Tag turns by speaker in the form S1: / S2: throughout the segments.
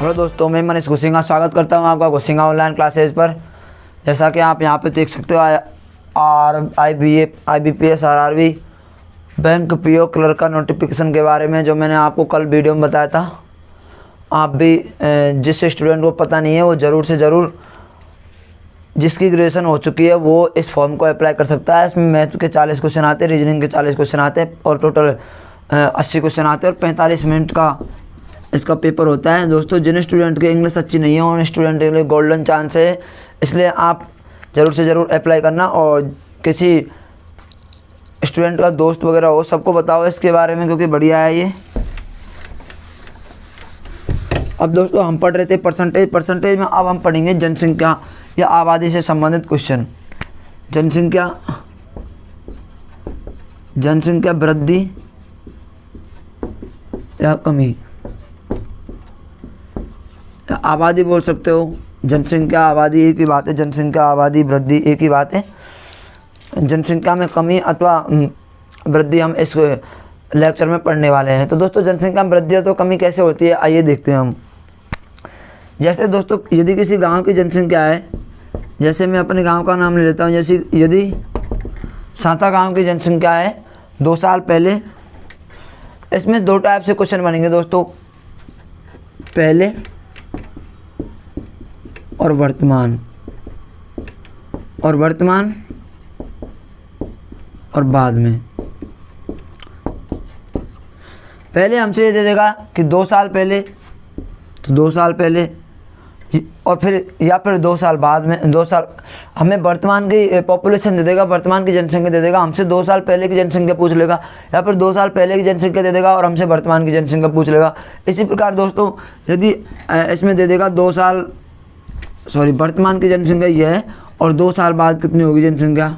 S1: Hello दोस्तों, मैं मनीष घुसिंगा स्वागत करता हूं आपका घुसिंगा ऑनलाइन क्लासेस पर। जैसा कि आप यहां पे देख सकते हो, IBPS RRB bank PO clerk का नोटिफिकेशन के बारे में जो मैंने आपको कल वीडियो में बताया था। आप भी जिस स्टूडेंट को पता नहीं है वो ज़रूर से ज़रूर, जिसकी ग्रेजुएशन हो चुकी है वो इस फॉर्म को अप्लाई कर सकता है। इसमें मैथ के 40 क्वेश्चन आते हैं, रीजनिंग के 40 क्वेश्चन आते हैं और टोटल 80 क्वेश्चन आते हैं और 45 मिनट का इसका पेपर होता है। दोस्तों, जिन स्टूडेंट की इंग्लिश अच्छी नहीं है उन स्टूडेंट के लिए गोल्डन चांस है, इसलिए आप ज़रूर से ज़रूर अप्लाई करना और किसी स्टूडेंट का दोस्त वगैरह हो सबको बताओ इसके बारे में, क्योंकि बढ़िया है ये। अब दोस्तों हम पढ़ रहे थे परसेंटेज में, अब हम पढ़ेंगे जनसंख्या या आबादी से संबंधित क्वेश्चन। जनसंख्या वृद्धि या कमी, आबादी बोल सकते हो। जनसंख्या आबादी एक ही बात है, जनसंख्या आबादी वृद्धि एक ही बात है। जनसंख्या में कमी अथवा वृद्धि हम इस लेक्चर में पढ़ने वाले हैं। तो दोस्तों, जनसंख्या में वृद्धि तो कमी कैसे होती है आइए देखते हैं हम। जैसे दोस्तों, यदि किसी गांव की जनसंख्या है, जैसे मैं अपने गांव का नाम ले लेता हूं, जैसे यदि सांता गांव की जनसंख्या है 2 साल पहले, इसमें 2 टाइप से क्वेश्चन बनेंगे दोस्तों, पहले और वर्तमान और बाद में। पहले हमसे ये दे देगा कि 2 साल पहले, तो 2 साल पहले, और फिर या फिर 2 साल बाद में। 2 साल हमें वर्तमान की पॉपुलेशन दे देगा, वर्तमान की जनसंख्या दे देगा, हमसे 2 साल पहले की जनसंख्या पूछ लेगा, या फिर 2 साल पहले की जनसंख्या दे देगा और हमसे वर्तमान की जनसंख्या पूछ लेगा। इसी प्रकार दोस्तों, यदि इसमें दे देगा वर्तमान की जनसंख्या ये है और 2 साल बाद कितनी होगी जनसंख्या,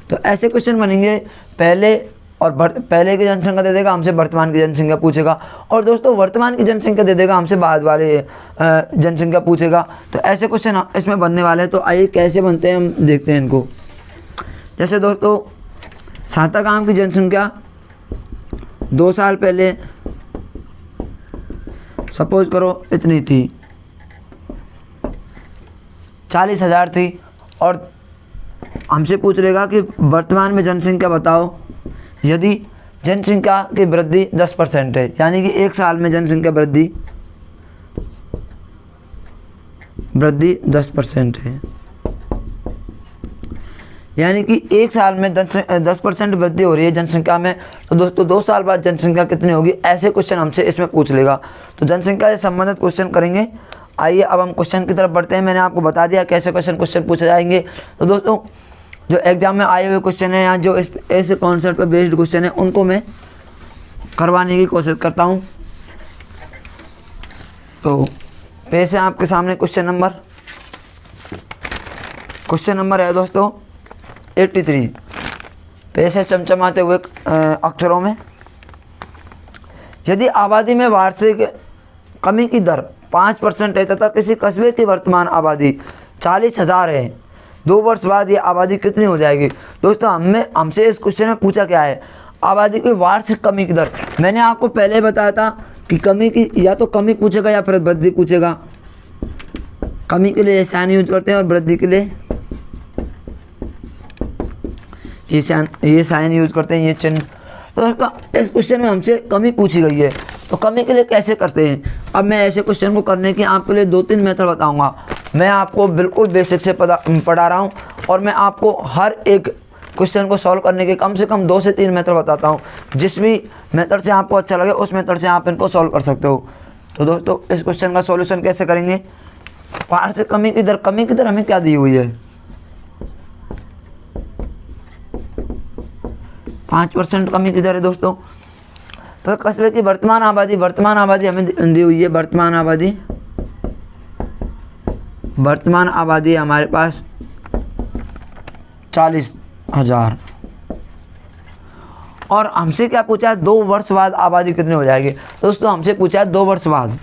S1: तो ऐसे क्वेश्चन बनेंगे। पहले की जनसंख्या दे देगा, हमसे वर्तमान की जनसंख्या पूछेगा, और दोस्तों वर्तमान की जनसंख्या दे देगा, हमसे बाद वाले जनसंख्या पूछेगा। तो ऐसे क्वेश्चन इसमें बनने वाले हैं। तो आइए कैसे बनते हैं हम देखते हैं इनको। जैसे दोस्तों, सांता गांव की जनसंख्या 2 साल पहले सपोज करो इतनी थी, 40,000 थी, और हमसे पूछ लेगा कि वर्तमान में जनसंख्या बताओ। यदि जनसंख्या की वृद्धि 10% है, यानी कि 1 साल में जनसंख्या वृद्धि 10% है, यानी कि 1 साल में 10% वृद्धि हो रही है जनसंख्या में, तो दोस्तों 2 साल बाद जनसंख्या कितनी होगी, ऐसे क्वेश्चन हमसे इसमें पूछ लेगा। तो जनसंख्या से संबंधित क्वेश्चन करेंगे। आइए अब हम क्वेश्चन की तरफ बढ़ते हैं। मैंने आपको बता दिया कैसे क्वेश्चन पूछे जाएंगे। तो दोस्तों, जो एग्जाम में आए हुए क्वेश्चन हैं या जो ऐसे कॉन्सेप्ट पर बेस्ड क्वेश्चन है उनको मैं करवाने की कोशिश करता हूं। तो पेश है आपके सामने क्वेश्चन नंबर है दोस्तों 83। पेश है चमचमाते हुए अक्षरों में। यदि आबादी में वार्षिक कमी की दर 5% है तथा किसी कस्बे की वर्तमान आबादी 40,000 है, 2 वर्ष बाद ये आबादी कितनी हो जाएगी। दोस्तों, हमसे इस क्वेश्चन में पूछा क्या है, आबादी की वार्षिक कमी की दर। मैंने आपको पहले बताया था कि कमी की या तो कमी पूछेगा या फिर वृद्धि पूछेगा। कमी के लिए साइन यूज करते हैं और वृद्धि के लिए ये साइन यूज करते हैं, ये चिन्ह। तो दोस्तों, इस क्वेश्चन में हमसे कमी पूछी गई है, तो कमी के लिए कैसे करते हैं। अब मैं ऐसे क्वेश्चन को करने के आपके लिए 2-3 मेथड बताऊंगा। मैं आपको बिल्कुल बेसिक से पढ़ा रहा हूं और मैं आपको हर एक क्वेश्चन को सॉल्व करने के कम से कम 2 से 3 मेथड बताता हूं। जिस भी मेथड से आपको अच्छा लगे उस मेथड से आप इनको सॉल्व कर सकते हो। तो दोस्तों, इस क्वेश्चन का सॉल्यूशन कैसे करेंगे। वार्षिक कमी की दर हमें क्या दी हुई है, 5% कमी की दर है दोस्तों। तो कस्बे की वर्तमान आबादी हमें दी हुई है। वर्तमान आबादी हमारे पास 40,000, और हमसे क्या पूछा है, 2 वर्ष बाद आबादी कितनी हो जाएगी। दोस्तों, हमसे पूछा है 2 वर्ष बाद।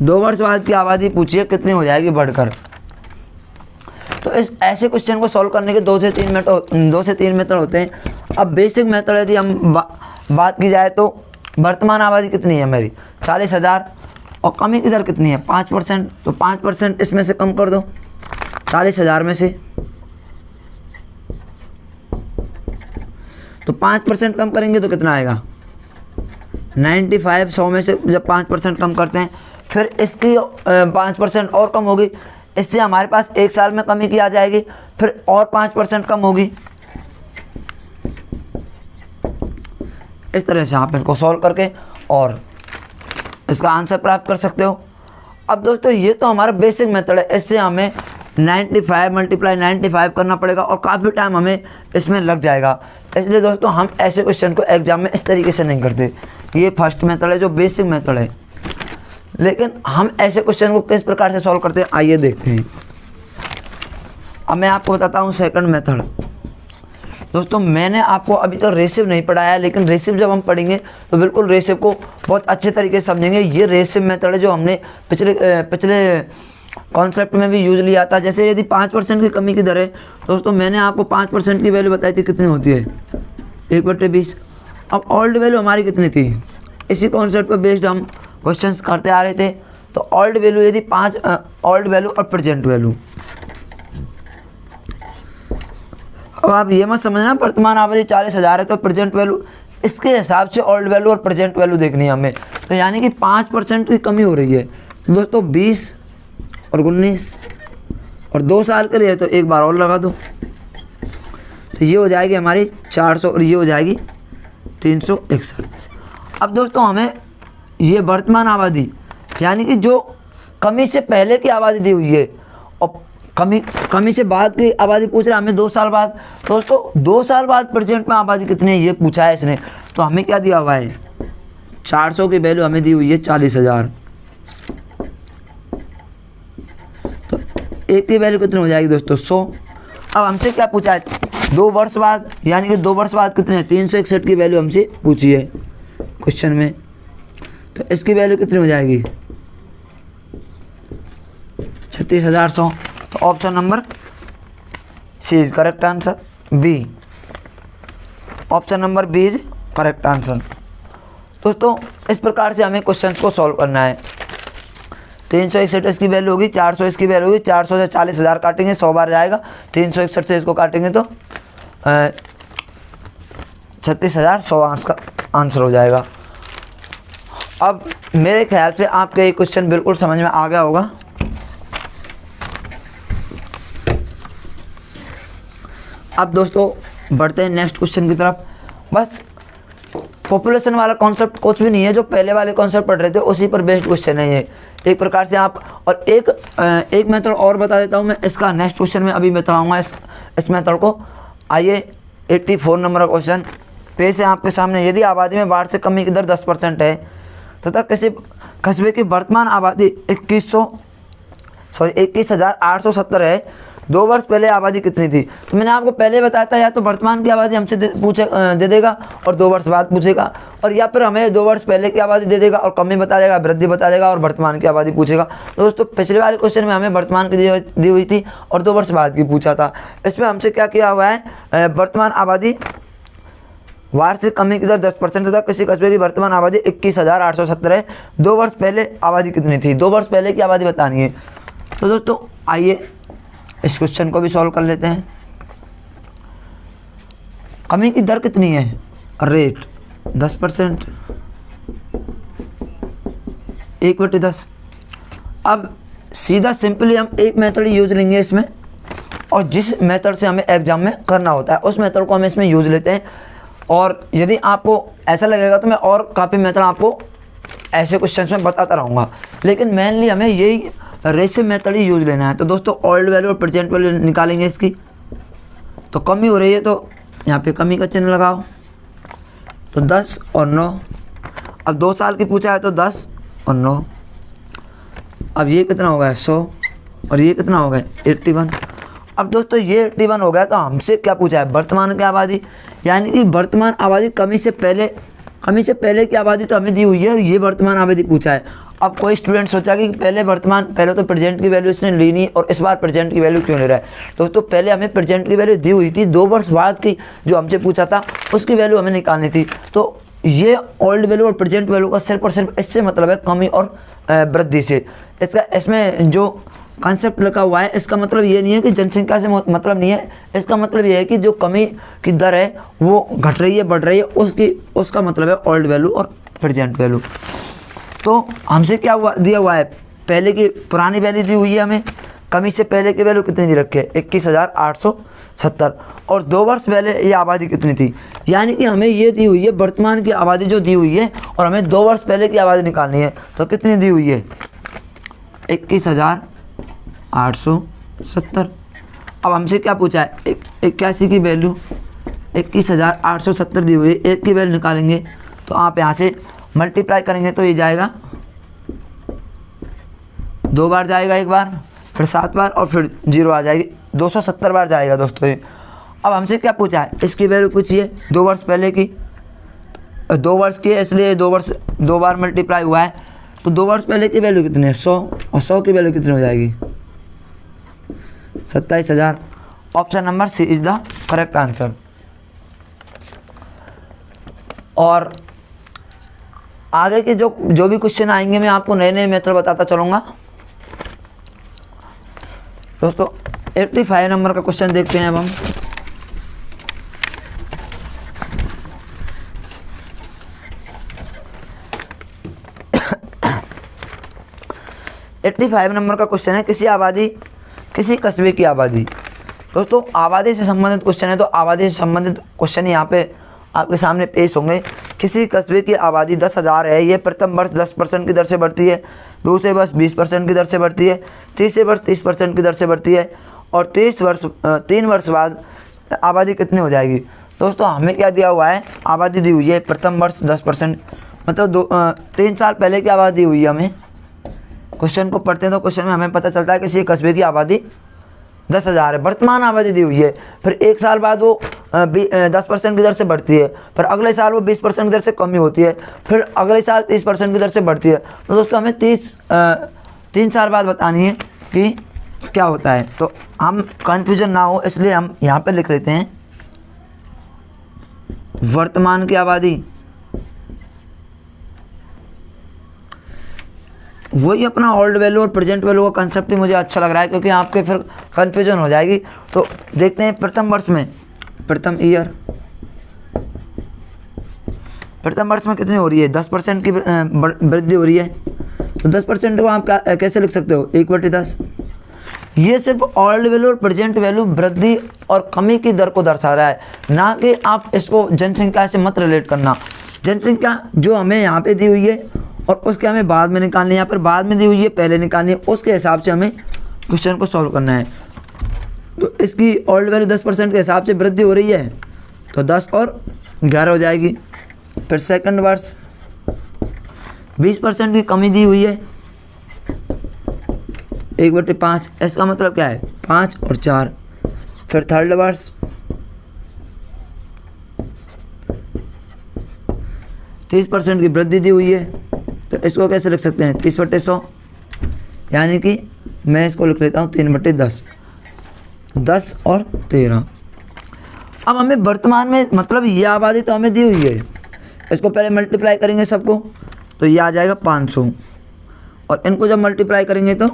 S1: 2 वर्ष बाद की आबादी पूछी है कितनी हो जाएगी बढ़कर। तो इस ऐसे क्वेश्चन को सॉल्व करने के 2 से 3 मेथड होते हैं। अब बेसिक मेथड यदि हम बात की जाए तो वर्तमान आबादी कितनी है मेरी 40,000 और कमी की दर कितनी है 5%, तो 5% इसमें से कम कर दो 40,000 में से, तो 5% कम करेंगे तो कितना आएगा 95। 100 में से जब 5% कम करते हैं फिर इसकी 5% और कम होगी, इससे हमारे पास 1 साल में कमी की आ जाएगी, फिर और 5% कम होगी। इस तरह से आप इनको सॉल्व करके और इसका आंसर प्राप्त कर सकते हो। अब दोस्तों ये तो हमारा बेसिक मेथड है, इससे हमें 95 मल्टीप्लाई 95 करना पड़ेगा और काफ़ी टाइम हमें इसमें लग जाएगा। इसलिए दोस्तों हम ऐसे क्वेश्चन को एग्जाम में इस तरीके से नहीं करते। ये फर्स्ट मेथड है जो बेसिक मेथड है, लेकिन हम ऐसे क्वेश्चन को किस प्रकार से सॉल्व करते हैं आइए देखते हैं। अब मैं आपको बताता हूँ सेकंड मेथड। दोस्तों मैंने आपको अभी तक रेसिव नहीं पढ़ाया, लेकिन रेसिव जब हम पढ़ेंगे तो बिल्कुल रेसिव को बहुत अच्छे तरीके से समझेंगे। ये रेसिव मेथड है जो हमने पिछले कॉन्सेप्ट में भी यूज लिया था। जैसे यदि 5% की कमी की दर है दोस्तों, मैंने आपको 5% की वैल्यू बताई थी कितनी होती है 1/20। अब ओल्ड वैल्यू हमारी कितनी थी, इसी कॉन्सेप्ट पर बेस्ड हम क्वेश्चंस करते आ रहे थे। तो ओल्ड वैल्यू यदि 5 ओल्ड वैल्यू और प्रेजेंट वैल्यू, अब आप ये मत समझना वर्तमान आबादी 40,000 है तो प्रेजेंट वैल्यू, इसके हिसाब से ओल्ड वैल्यू और प्रेजेंट वैल्यू देखनी है हमें। तो यानी कि 5% की कमी हो रही है दोस्तों, 20 और 19 और 2 साल के लिए, तो एक बार और लगा दो, तो ये हो जाएगी हमारी 400 और ये हो जाएगी 361। अब दोस्तों हमें ये वर्तमान आबादी यानी कि जो कमी से पहले की आबादी दी हुई है और कमी से बाद की आबादी पूछ रहा है हमें 2 साल बाद। दोस्तों 2 साल बाद प्रेजेंट में आबादी कितनी है ये पूछा है इसने, तो हमें क्या दिया हुआ है 400 की वैल्यू हमें दी हुई है 40,000, तो एक की वैल्यू कितनी हो जाएगी दोस्तों 100। अब हमसे क्या पूछा है 2 वर्ष बाद, यानी कि 2 वर्ष बाद कितने 361 की वैल्यू हमसे पूछी है क्वेश्चन में, तो इसकी वैल्यू कितनी हो जाएगी 36,100। तो option number C is correct answer, B, option number B is correct answer. दोस्तों इस प्रकार से हमें क्वेश्चंस को सॉल्व करना है। 361 इसकी वैल्यू होगी, 400 इसकी वैल्यू होगी, 400 से 40,000 काटेंगे 100 बार जाएगा, 361 से इसको काटेंगे तो 36,100 का आंसर हो जाएगा। अब मेरे ख्याल से आपका ये क्वेश्चन बिल्कुल समझ में आ गया होगा। अब दोस्तों बढ़ते हैं नेक्स्ट क्वेश्चन की तरफ। बस पॉपुलेशन वाला कॉन्सेप्ट कुछ भी नहीं है, जो पहले वाले कॉन्सेप्ट पढ़ रहे थे उसी पर बेस्ड क्वेश्चन है ये एक प्रकार से आप। और एक मेथड और बता देता हूँ मैं, इसका नेक्स्ट क्वेश्चन में अभी बताऊँगा इस मेथड को। आइए 84 नंबर का क्वेश्चन पेश है आपके सामने। यदि आबादी में बाढ़ से कमी की दर 10% है तथा किसी कस्बे की वर्तमान आबादी 21,870 है, 2 वर्ष पहले आबादी कितनी थी। तो मैंने आपको पहले बताया था या तो वर्तमान की आबादी हमसे दे देगा और 2 वर्ष बाद पूछेगा, और या फिर हमें 2 वर्ष पहले की आबादी दे देगा और कमी बता देगा, वृद्धि बता देगा और वर्तमान की आबादी पूछेगा। दोस्तों पिछले वाले क्वेश्चन में हमें वर्तमान की दी हुई थी और 2 वर्ष बाद की पूछा था। इसमें हमसे क्या किया हुआ है, वर्तमान आबादी वार्षिक कमी की दर 10% तथा किसी कस्बे की वर्तमान आबादी 21,870 है, 2 वर्ष पहले आबादी कितनी थी, 2 वर्ष पहले की आबादी बतानी है। तो दोस्तों आइए इस क्वेश्चन को भी सॉल्व कर लेते हैं। कमी की दर कितनी है, रेट 10%, 1/10। अब सीधा सिंपली हम एक मेथड यूज लेंगे इसमें, और जिस मेथड से हमें एग्जाम में करना होता है उस मेथड को हम इसमें यूज लेते हैं। और यदि आपको ऐसा लगेगा तो मैं और काफ़ी मेथड आपको ऐसे क्वेश्चंस में बताता रहूँगा, लेकिन मेनली हमें यही रेशियो मेथड ही यूज लेना है। तो दोस्तों ओल्ड वैल्यू और प्रेजेंट वैल्यू निकालेंगे इसकी। तो कमी हो रही है तो यहाँ पे कमी का चिन्ह लगाओ, तो 10 और 9। अब 2 साल की पूछा है तो 10 और 9। अब ये कितना हो गया 100 और ये कितना हो गया 81। अब दोस्तों ये 81 हो गया, तो हमसे क्या पूछा है वर्तमान की आबादी, यानी कि वर्तमान आबादी कमी से पहले की आबादी तो हमें दी हुई है, ये वर्तमान आबादी पूछा है। अब कोई स्टूडेंट सोचा कि पहले तो प्रेजेंट की वैल्यू इसने ली नहीं और इस बार प्रेजेंट की वैल्यू क्यों ले रहा है। दोस्तों पहले हमें प्रेजेंट की वैल्यू दी हुई थी, 2 वर्ष बाद की जो हमसे पूछा था उसकी वैल्यू हमें निकालनी थी। तो ये ओल्ड वैल्यू और प्रेजेंट वैल्यू का सिर्फ और सिर्फ इससे मतलब है कमी और वृद्धि से। इसमें जो कॉन्सेप्ट लिखा हुआ है इसका मतलब ये नहीं है कि जनसंख्या से मतलब नहीं है, इसका मतलब ये है कि जो कमी की दर है वो घट रही है बढ़ रही है, उसका मतलब है ओल्ड वैल्यू और प्रेजेंट वैल्यू। तो हमसे क्या दिया हुआ है, पहले की पुरानी वैल्यू दी हुई है हमें, कमी से पहले की वैल्यू कितनी दी रखी है 21,870, और 2 वर्ष पहले ये आबादी कितनी थी, यानी कि हमें ये दी हुई है वर्तमान की आबादी जो दी हुई है और हमें 2 वर्ष पहले की आबादी निकालनी है। तो कितनी दी हुई है 21,870। अब हमसे क्या पूछा है 81 की वैल्यू 21,870 दी हुई है, एक की वैल्यू निकालेंगे तो आप यहाँ से मल्टीप्लाई करेंगे तो ये जाएगा 2 बार जाएगा, एक बार फिर 7 बार और फिर 0 आ जाएगी, 270 बार जाएगा दोस्तों ये। अब हमसे क्या पूछा है, इसकी वैल्यू पूछिए 2 वर्ष पहले की, 2 वर्ष की है इसलिए 2 वर्ष 2 बार मल्टीप्लाई हुआ है, तो 2 वर्ष पहले की वैल्यू कितनी है 100, और 100 की वैल्यू कितनी हो जाएगी 27,000। Option number C is the correct answer. और आगे के जो भी क्वेश्चन आएंगे मैं आपको नए नए मेथड बताता चलूँगा। दोस्तों 85 नंबर का क्वेश्चन देखते हैं अब हम। एट्टी 85 नंबर का क्वेश्चन है किसी कस्बे की आबादी। दोस्तों आबादी से संबंधित क्वेश्चन है, तो आबादी से संबंधित क्वेश्चन यहाँ पे आपके सामने पेश होंगे। किसी कस्बे की आबादी 10,000 है, ये प्रथम वर्ष 10% की दर से बढ़ती है, दूसरे वर्ष 20% की दर से बढ़ती है, तीसरे वर्ष 30% की दर से बढ़ती है, और 3 वर्ष बाद आबादी कितनी हो जाएगी। दोस्तों हमें क्या दिया हुआ है, आबादी दी हुई है प्रथम वर्ष 10%, मतलब 3 साल पहले की आबादी हुई है। हमें क्वेश्चन को पढ़ते हैं तो क्वेश्चन में हमें पता चलता है कि किसी कस्बे की आबादी 10,000 है, वर्तमान आबादी दी हुई है, फिर 1 साल बाद वो 10% की दर से बढ़ती है, फिर अगले साल वो 20% की दर से कमी होती है, फिर अगले साल 30% की दर से बढ़ती है। तो दोस्तों हमें 3 साल बाद बतानी है कि क्या होता है, तो हम कन्फ्यूजन ना हो इसलिए हम यहाँ पे लिख लेते हैं वर्तमान की आबादी, वही अपना ओल्ड वैल्यू और प्रेजेंट वैल्यू का कंसेप्ट ही मुझे अच्छा लग रहा है, क्योंकि आपके फिर कन्फ्यूजन हो जाएगी। तो देखते हैं प्रथम वर्ष में, प्रथम वर्ष में कितनी हो रही है 10% की वृद्धि हो रही है, तो 10% को आप कैसे लिख सकते हो 1/10। ये सिर्फ ओल्ड वैल्यू और प्रेजेंट वैल्यू वृद्धि और कमी की दर को दर्शा रहा है, ना कि आप इसको जनसंख्या से मत रिलेट करना। जनसंख्या जो हमें यहाँ पे दी हुई है और उसके हमें बाद में निकालनी है, यहाँ पर बाद में दी हुई है पहले निकालनी है, उसके हिसाब से हमें क्वेश्चन को सॉल्व करना है। तो इसकी ओल्ड वैल्यू 10% के हिसाब से वृद्धि हो रही है, तो 10 और 11 हो जाएगी। फिर सेकंड वर्ष 20% की कमी दी हुई है 1/5, इसका मतलब क्या है 5 और 4। फिर थर्ड वर्ष 30% की वृद्धि दी हुई है, तो इसको कैसे लिख सकते हैं 30/100, यानी कि मैं इसको लिख लेता हूँ 3/10, 10 और 13। अब हमें वर्तमान में मतलब ये आबादी तो हमें दी हुई है, इसको पहले मल्टीप्लाई करेंगे सबको तो ये आ जाएगा 500, और इनको जब मल्टीप्लाई करेंगे तो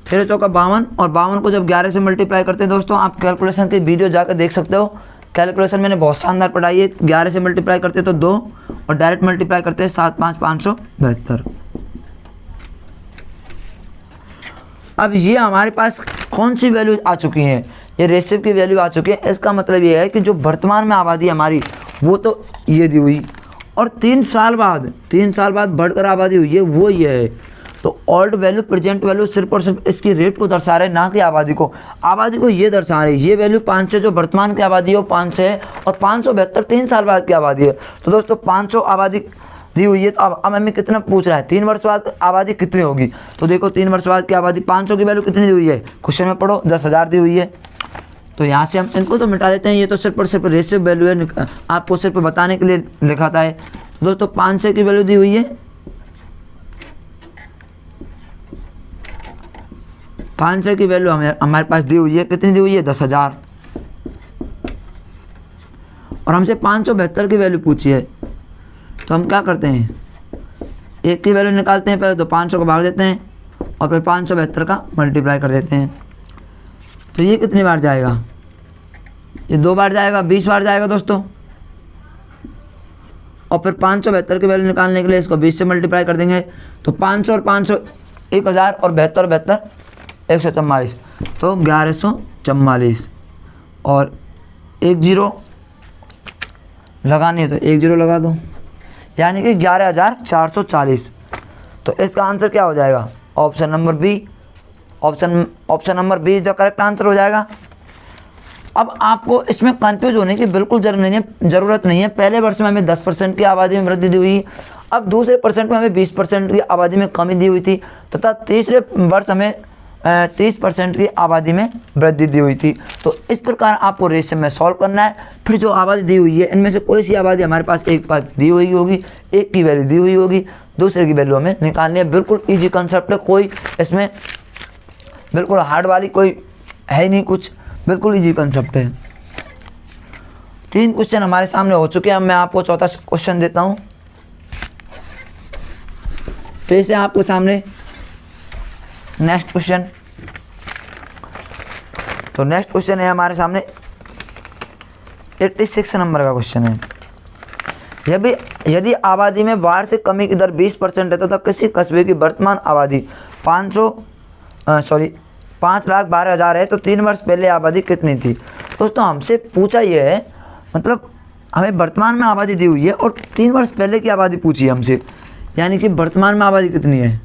S1: 13 चौका 52, और 52 को जब 11 से मल्टीप्लाई करते हैं दोस्तों, आप कैलकुलेशन की वीडियो जाकर देख सकते हो, कैलकुलेशन मैंने बहुत शानदार पढ़ाई है। 11 से मल्टीप्लाई करते तो 2, और डायरेक्ट मल्टीप्लाई करते हैं 7 5 572। अब ये हमारे पास कौन सी वैल्यू आ चुकी है, ये रेशियो की वैल्यू आ चुकी है। इसका मतलब ये है कि जो वर्तमान में आबादी हमारी वो तो ये दी हुई, और 3 साल बाद बढ़कर आबादी हुई है वो ये है। तो ओल्ड वैल्यू प्रेजेंट वैल्यू सिर्फ और सिर्फ इसकी रेट को दर्शा रहे, ना कि आबादी को। आबादी को ये दर्शा रहे, ये वैल्यू 5 है, जो वर्तमान की आबादी है वो 5 है, और 572 3 साल बाद की आबादी है। तो दोस्तों 500 आबादी दी हुई है, तो अब हमें कितना पूछ रहा है 3 वर्ष बाद आबादी कितनी होगी। तो देखो 3 वर्ष बाद की आबादी 500 की वैल्यू कितनी दी हुई है, क्वेश्चन में पढ़ो 10,000 दी हुई है। तो यहाँ से हम इनको तो मिटा देते हैं, ये तो सिर्फ और सिर्फ रेशियो वैल्यू है, आपको सिर्फ बताने के लिए लिखाता है। दोस्तों 500 की वैल्यू दी हुई है, 500 की वैल्यू हमारे पास दी हुई है, कितनी दी हुई है 10,000, और हमसे 572 की वैल्यू पूछी है, तो हम क्या करते हैं, एक की वैल्यू निकालते हैं पहले, तो 500 को भाग देते हैं और फिर 572 का मल्टीप्लाई कर देते हैं। तो ये कितनी बार जाएगा, ये 2 बार जाएगा, 20 बार जाएगा दोस्तों। और फिर 572 की वैल्यू निकालने के लिए इसको 20 से मल्टीप्लाई कर देंगे, तो 500 और 500 1000 और 72 72 144, तो 1144 और 1 0 लगानी है तो 1 0 लगा दो, यानी कि 11440। तो इसका आंसर क्या हो जाएगा, option number B, option number B is the correct answer हो जाएगा। अब आपको इसमें कंफ्यूज होने की बिल्कुल ज़रूरत नहीं है। पहले वर्ष में हमें 10% की आबादी में वृद्धि दी हुई, अब दूसरे परसेंट में हमें 20% की आबादी में कमी दी हुई थी, तथा तीसरे वर्ष हमें 30% की आबादी में वृद्धि दी हुई थी। तो इस प्रकार आपको रेशियो में सॉल्व करना है। फिर जो आबादी दी हुई है इनमें से कोई सी आबादी हमारे पास एक पास दी हुई होगी, एक की वैल्यू दी हुई होगी, दूसरे की वैल्यू हमें निकालनी है। बिल्कुल ईजी कंसेप्ट है, कोई इसमें बिल्कुल हार्ड वाली कोई है ही नहीं कुछ, बिल्कुल ईजी कंसेप्ट है। 3 क्वेश्चन हमारे सामने हो चुके हैं। अब मैं आपको चौथा क्वेश्चन देता हूँ। फिर से आपके सामने नेक्स्ट क्वेश्चन, तो नेक्स्ट क्वेश्चन है हमारे सामने 86 नंबर का क्वेश्चन है। यदि आबादी में वार्षिक कमी की दर 20% है तो किसी कस्बे की वर्तमान आबादी 5,12,000 है, तो 3 वर्ष पहले आबादी कितनी थी। दोस्तों हमसे पूछा ये है, मतलब हमें वर्तमान में आबादी दी हुई है और 3 वर्ष पहले की आबादी पूछी है हमसे, यानी कि वर्तमान में आबादी कितनी है।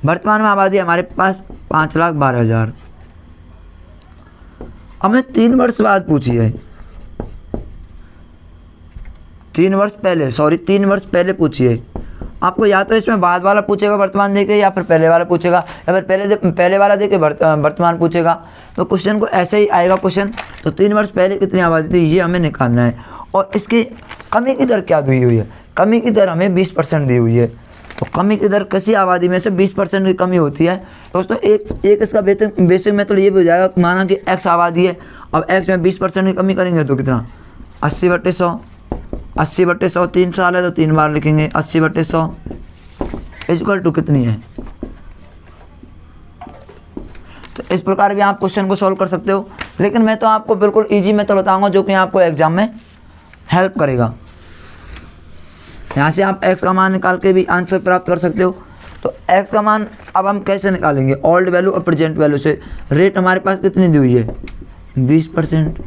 S1: वर्तमान में आबादी हमारे पास 5,12,000, हमें 3 वर्ष बाद पूछी है, 3 वर्ष पहले पूछी है। आपको या तो इसमें बाद वाला पूछेगा वर्तमान देके, या फिर पहले वाला पूछेगा, या फिर पहले वाला देके वर्तमान पूछेगा। तो क्वेश्चन को ऐसे ही आएगा क्वेश्चन। तो 3 वर्ष पहले कितनी आबादी थी ये हमें निकालना है, और इसकी कमी की दर क्या दी हुई है। कमी की दर हमें 20% दी हुई है। तो कमी की दर किसी आबादी में से 20% की कमी होती है। दोस्तों एक इसका बेसिक मेथड ये भी हो जाएगा, माना कि x आबादी है, अब x में 20% की कमी करेंगे तो कितना, 80/100, 80/100 3 साल है तो 3 बार लिखेंगे 80/100 इक्वल टू कितनी है। तो इस प्रकार भी आप क्वेश्चन को सॉल्व कर सकते हो, लेकिन मैं तो आपको बिल्कुल ईजी मेथड बताऊंगा जो कि आपको एग्जाम में हेल्प करेगा। यहाँ से आप x का मान निकाल के भी आंसर प्राप्त कर सकते हो। तो x का मान अब हम कैसे निकालेंगे, ओल्ड वैल्यू और प्रेजेंट वैल्यू से। रेट हमारे पास कितनी दी हुई है, 20%।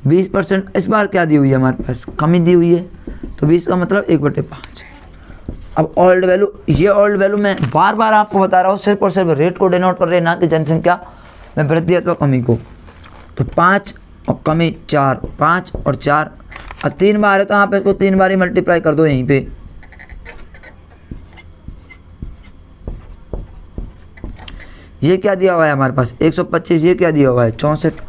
S1: 20% इस बार क्या दी हुई है, हमारे पास कमी दी हुई है, तो 20 का मतलब 1/5। अब ओल्ड वैल्यू, ये ओल्ड वैल्यू मैं बार बार आपको बता रहा हूँ, सिर्फ और सिर्फ रेट को डिनोट कर रहे हैं, ना कि जनसंख्या में वृद्धि अथवा कमी को। तो 5 और कमी 4, 5 और 4 और 3 बार है, तो आप इसको 3 बार ही मल्टीप्लाई कर दो यहीं पे। ये क्या दिया हुआ है हमारे पास 125, ये क्या दिया हुआ है 64।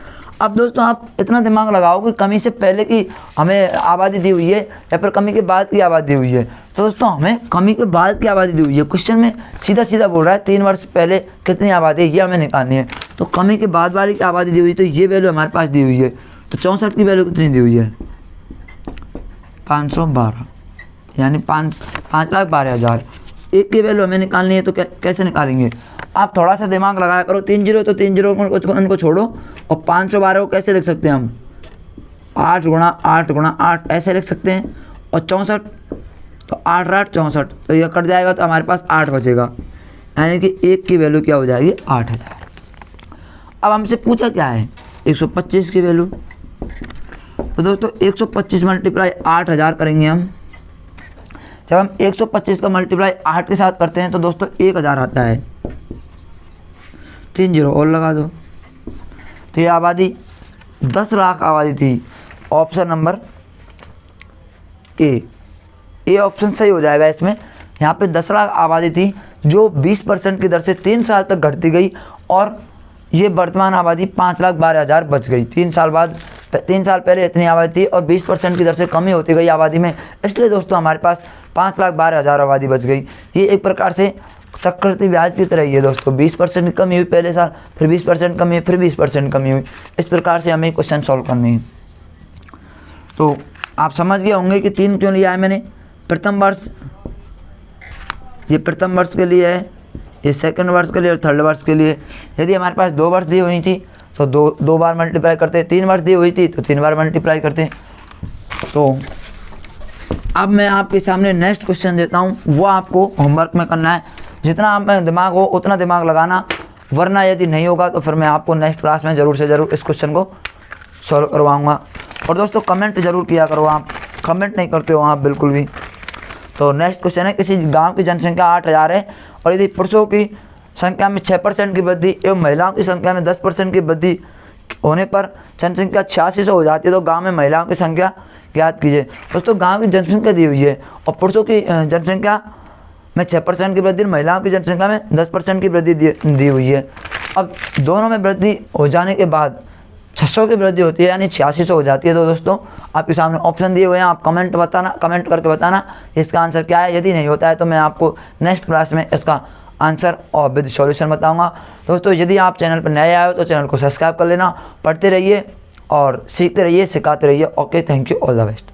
S1: अब दोस्तों आप इतना दिमाग लगाओ कि कमी से पहले की हमें आबादी दी हुई है या फिर कमी के बाद की आबादी दी हुई है। तो दोस्तों हमें कमी के बाद की आबादी दी हुई है। क्वेश्चन में सीधा सीधा बोल रहा है 3 वर्ष पहले कितनी आबादी है ये हमें निकालनी है। तो कमी के बाद वाली की आबादी दी हुई है, तो ये वैल्यू हमारे पास दी हुई है। तो 64 की वैल्यू कितनी दी हुई है, 512, यानी 5,12,000। एक की वैल्यू हमें निकालनी है, तो कैसे निकालेंगे, आप थोड़ा सा दिमाग लगाया करो। 3 जीरो तो 3 जीरो उनको छोड़ो, और 512 को कैसे लिख सकते हैं हम, 8 गुणा 8 ऐसे लिख सकते हैं। और 64 तो 8 8 64, तो यह कट जाएगा तो हमारे पास 8 बचेगा, यानी कि एक की वैल्यू क्या हो जाएगी 8,000। अब हमसे पूछा क्या है 125 की वैल्यू। तो दोस्तों 125 मल्टीप्लाई 8,000 करेंगे हम। जब हम 125 का मल्टीप्लाई 8 के साथ करते हैं तो दोस्तों 1,000 आता है। 3 जीरो और लगा दो, तो ये आबादी 10 लाख आबादी थी। ऑप्शन नंबर ए ऑप्शन सही हो जाएगा इसमें। यहाँ पे 10 लाख आबादी थी जो 20% की दर से 3 साल तक घटती गई, और ये वर्तमान आबादी 5,12,000 बच गई। 3 साल पहले इतनी आबादी थी और 20% की दर से कमी होती गई आबादी में, इसलिए दोस्तों हमारे पास 5,12,000 आबादी बच गई। ये एक प्रकार से चक्रवृद्धि ब्याज की तरह ही है दोस्तों, 20% की कमी हुई पहले साल, फिर 20% कमी हुई, फिर 20% कमी हुई। इस प्रकार से हमें क्वेश्चन सॉल्व करनी है। तो आप समझ गए होंगे कि 3 क्यों लिया है मैंने। प्रथम वर्ष, ये प्रथम वर्ष के लिए है, ये सेकंड वर्ष के लिए और थर्ड वर्ष के लिए। यदि हमारे पास 2 वर्ष दी हुई थी तो दो बार मल्टीप्लाई करते, 3 वर्ष दी हुई थी तो 3 बार मल्टीप्लाई करते। तो अब मैं आपके सामने नेक्स्ट क्वेश्चन देता हूँ, वो आपको होमवर्क में करना है। जितना आप में दिमाग हो उतना दिमाग लगाना, वरना यदि नहीं होगा तो फिर मैं आपको नेक्स्ट क्लास में ज़रूर से ज़रूर इस क्वेश्चन को सॉल्व करवाऊँगा। और दोस्तों कमेंट ज़रूर किया करो, आप कमेंट नहीं करते हो आप बिल्कुल भी। तो नेक्स्ट क्वेश्चन है, किसी गांव की जनसंख्या 8000 है और यदि पुरुषों की संख्या में 6% की वृद्धि एवं महिलाओं की संख्या में 10% की वृद्धि होने पर जनसंख्या 8600 हो जाती है, तो गांव में महिलाओं की संख्या ज्ञात कीजिए। दोस्तों गांव की जनसंख्या दी हुई है और पुरुषों की जनसंख्या में 6% की वृद्धि, महिलाओं की जनसंख्या में 10% की वृद्धि दी हुई है। अब दोनों में वृद्धि हो जाने के बाद 600 की वृद्धि होती है, यानी 8600 हो जाती है। तो दोस्तों आपके सामने ऑप्शन दिए हुए हैं, आप कमेंट करके बताना इसका आंसर क्या है। यदि नहीं होता है तो मैं आपको नेक्स्ट क्लास में इसका आंसर और विद सॉल्यूशन बताऊंगा। दोस्तों यदि आप चैनल पर नए आए हो तो चैनल को सब्सक्राइब कर लेना। पढ़ते रहिए और सीखते रहिए, सिखाते रहिए। Okay, thank you, all the best.